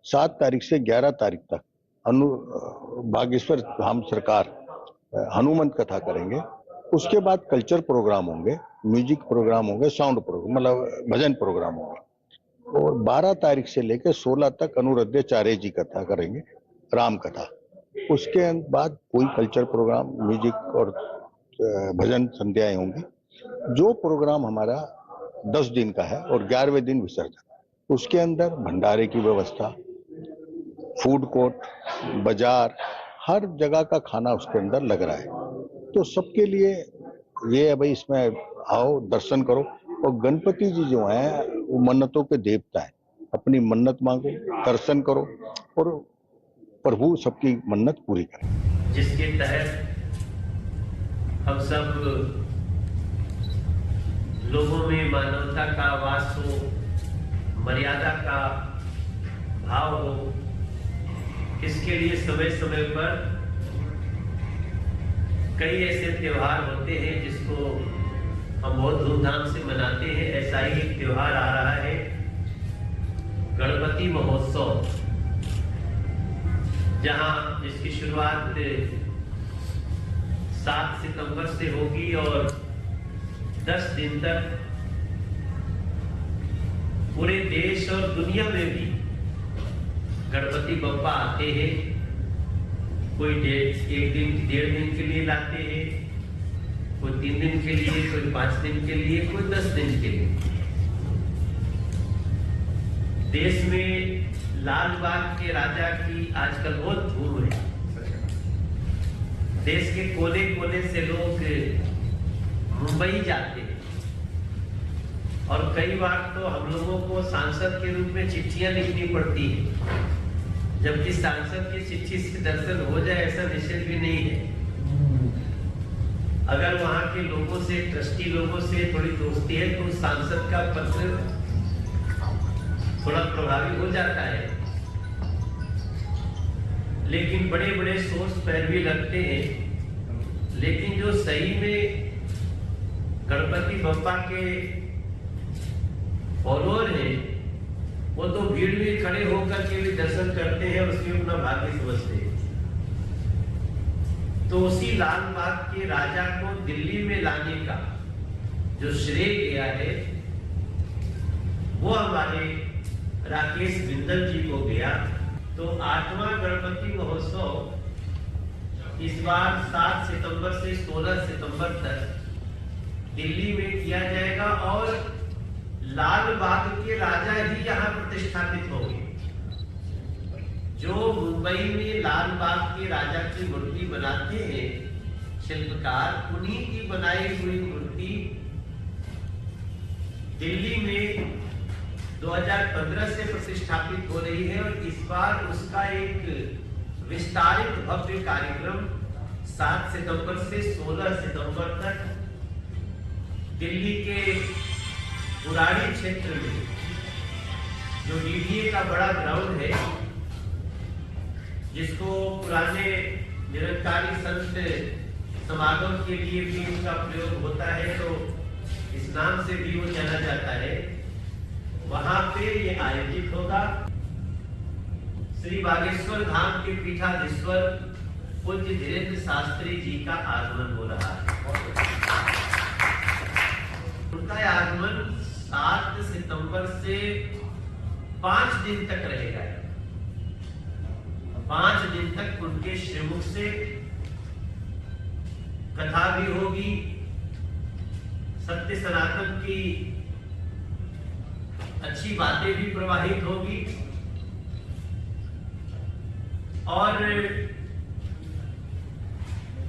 7 तारीख से 11 तारीख तक बागेश्वर धाम सरकार हनुमंत कथा करेंगे। उसके बाद कल्चर प्रोग्राम होंगे, म्यूजिक प्रोग्राम होंगे, साउंड प्रोग्राम मतलब भजन प्रोग्राम होंगे। और 12 तारीख से लेकर 16 तक अनुरुद्धाचार्य जी कथा करेंगे, राम कथा। उसके बाद कोई कल्चर प्रोग्राम, म्यूजिक और भजन संध्याएं होंगी। जो प्रोग्राम हमारा 10 दिन का है और 11वें दिन विसर्जन। उसके अंदर भंडारे की व्यवस्था, फूड कोर्ट, बाजार, हर जगह का खाना उसके अंदर लग रहा है। तो सबके लिए ये है भाई, इसमें आओ, दर्शन करो। और गणपति जी जो हैं वो मन्नतों के देवता हैं। अपनी मन्नत मांगो, दर्शन करो और प्रभु सबकी मन्नत पूरी करे। जिसके तहत हम सब लोगों में मानवता का वास हो, मर्यादा का भाव हो, इसके लिए समय समय पर कई ऐसे त्योहार होते हैं जिसको हम बहुत धूमधाम से मनाते हैं। ऐसा ही एक त्योहार आ रहा है, गणपति महोत्सव, जहां जिसकी शुरुआत 7 सितंबर से होगी और 10 दिन तक पूरे देश और दुनिया में भी गणपति बप्पा आते हैं। कोई 1 दिन 1.5 दिन के लिए लाते हैं, कोई 3 दिन के लिए, कोई 5 दिन के लिए, कोई 10 दिन के लिए। देश में लाल बाग के राजा की आजकल बहुत धूम है। देश के कोने कोने से लोग मुंबई जाते हैं और कई बार तो हम लोगों को सांसद के रूप में चिट्ठियां लिखनी पड़ती है, जबकि सांसद की चिट्ठी से दर्शन हो जाए ऐसा निश्चित भी नहीं है। अगर वहां के लोगों से, ट्रस्टी लोगों से थोड़ी दोस्ती है तो सांसद का पत्र थोड़ा प्रभावी हो जाता है। लेकिन बड़े बड़े सोर्स पैर भी लगते हैं। लेकिन जो सही में गणपति बप्पा के फॉलोअर हैं, वो तो भीड़ में खड़े होकर के भी दर्शन करते हैं, उसमें अपना भाग्य समझते हैं। तो उसी लाल बाग के राजा को दिल्ली में लाने का जो श्रेय गया है वो हमारे राकेश बिंदल जी को गया। तो 8वां गणपति महोत्सव इस बार 7 सितंबर से 16 सितंबर तक दिल्ली में किया जाएगा और लाल बाग के राजा ही यहाँ प्रतिष्ठापित होंगे। जो मुंबई में लाल बाग के राजा की मूर्ति बनाते हैं शिल्पकार, उन्हीं की बनाई हुई मूर्ति दिल्ली में 2015 से प्रतिष्ठापित हो रही है। और इस बार उसका एक विस्तारित भव्य कार्यक्रम 7 सितंबर से 16 सितंबर तक दिल्ली के पुरानी क्षेत्र में जो डीडीए का बड़ा ग्राउंड है, जिसको पुराने निरंकारी संत समागम के लिए भी उसका प्रयोग होता है, तो इस नाम से भी वो जाना जाता है, वहां पे ये आयोजित होगा। श्री बागेश्वर धाम के पीठाधीश्वर पूज्य धीरेन्द्र शास्त्री जी का आगमन हो रहा है। उनका आगमन 7 सितंबर से 5 दिन तक रहेगा। 5 दिन तक उनके श्रीमुख से कथा भी होगी, सत्य सनातन की अच्छी बातें भी प्रवाहित होगी और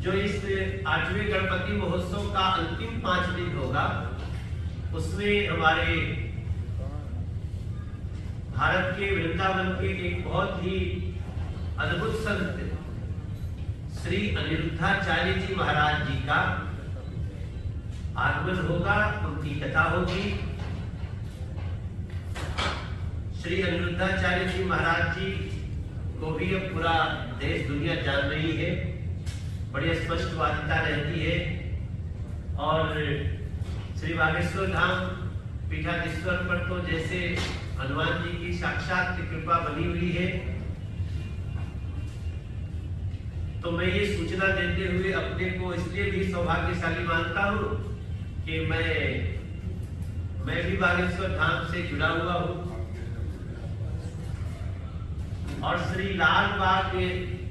जो इस 8वें गणपति महोत्सव का अंतिम 5 दिन होगा, उसमें हमारे भारत के वृंदावन के एक बहुत ही अद्भुत संत श्री अनिरुद्धाचार्य जी महाराज जी का आगमन होगा, उनकी कथा होगी। श्री अनिरुद्धाचार्य जी महाराज जी को भी अब पूरा देश दुनिया जान रही है, बड़ी स्पष्टवादिता रहती है। और श्री बागेश्वर धाम पीठाधीश्वर पर तो जैसे हनुमान जी की साक्षात कृपा बनी हुई है। तो मैं ये सूचना देते हुए अपने को इसलिए भी सौभाग्यशाली मानता हूँ कि मैं भी बागेश्वर धाम से जुड़ा हुआ हूँ और श्री लाल बाग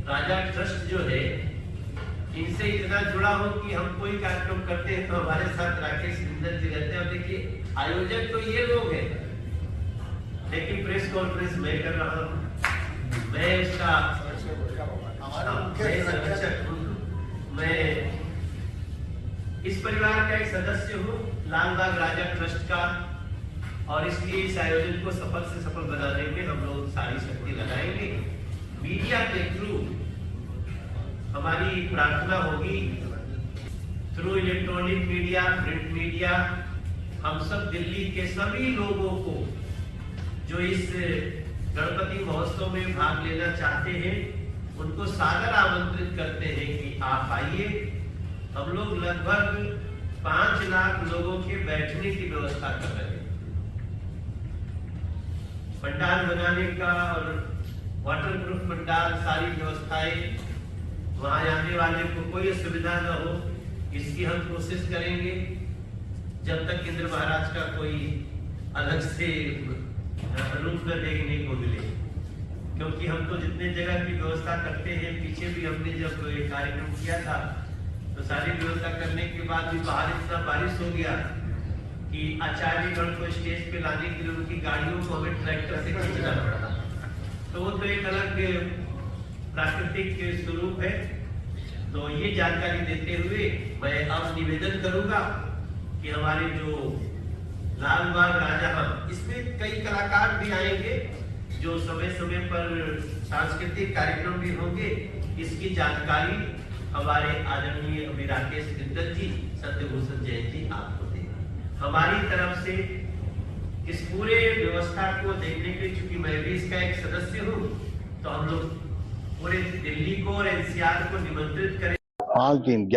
राजा ट्रस्ट जो है इनसे इतना जुड़ा हूं कि हम कोई कार्यक्रम करते हैं तो हमारे साथ राकेश बिंदल जी रहते हैं। और देखिए आयोजक तो ये लोग हैं, लेकिन प्रेस कॉन्फ्रेंस मैं कर रहा हूं, मैं इसका संरक्षक हूं, मैं इस परिवार का एक सदस्य हूं, लालबाग राजा ट्रस्ट का। और इसलिए इस आयोजन को सफल से सफल बनाने में हम लोग सारी शक्ति लगाएंगे। मीडिया के थ्रू हमारी प्रार्थना होगी, through electronic media, print media, हम सब दिल्ली के सभी लोगों को जो इस गणपति महोत्सव में भाग लेना चाहते हैं उनको सादर आमंत्रित करते हैं कि आप आइए। हम लोग लगभग 5 लाख लोगों के बैठने की व्यवस्था कर रहे हैं। पंडाल बनाने का और वाटरप्रूफ पंडाल, सारी व्यवस्थाएं, वहां आने वाले को कोई असुविधा न हो इसकी हम कोशिश करेंगे जब तक इंद्र महाराज का कोई अलग से रूप न देखने को मिले। क्योंकि हम तो जितने जगह की व्यवस्था करते हैं, पीछे भी हमने जब कार्यक्रम किया था तो सारी व्यवस्था करने के बाद भी बाहर इतना बारिश हो गया कि आचार्यगण को स्टेज पे लाने के लिए उनकी गाड़ियों को हमें ट्रैक्टर से खींचना पड़ा। तो वो तो एक अलग प्राकृतिक स्वरूप है। तो ये जानकारी देते हुए मैं अब निवेदन करूंगा कि हमारे जो लालबाग राजा, इसमें कई कलाकार भी आएंगे जो समय समय पर सांस्कृतिक कार्यक्रम भी होंगे, इसकी जानकारी हमारे आदरणीय अभी राकेश बिंदल जी, सत्यभूषण जैन जी आपको देंगे। हमारी तरफ से इस पूरे व्यवस्था को देखने के लिए, चूंकि मैं भी इसका एक सदस्य हूँ, तो हम लोग पूरे दिल्ली को और एनसीआर को निमंत्रित करें। 5 दिन